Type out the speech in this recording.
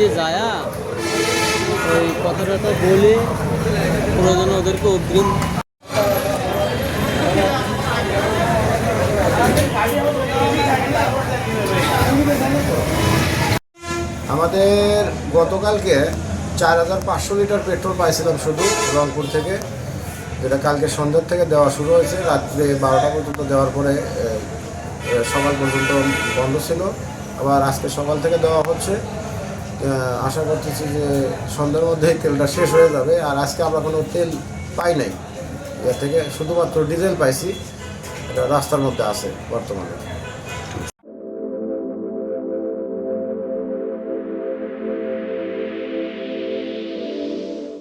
বাড়িতে যায়া ওই কথাটা বলে প্রয়োজনে ওদেরকে অগ্রিম আমাদের গতকালকে 4500 লিটার পেট্রোল পাইছিলাম শুধু রংপুর থেকে, যেটা কালকে সন্ধ্যার থেকে দেওয়া শুরু হয়েছে, রাত্রে 12টা পর্যন্ত দেওয়ার পরে সকাল পর্যন্ত বন্ধ ছিল। আবার আজকে সকাল থেকে দেওয়া হচ্ছে। আশা করতেছি যে সন্ধ্যার মধ্যেই তেলটা শেষ হয়ে যাবে। আর আজকে আমরা কোনো তেল পাই নাই, এর থেকে শুধুমাত্র ডিজেল পাইছি, এটা রাস্তার মধ্যে আছে বর্তমানে।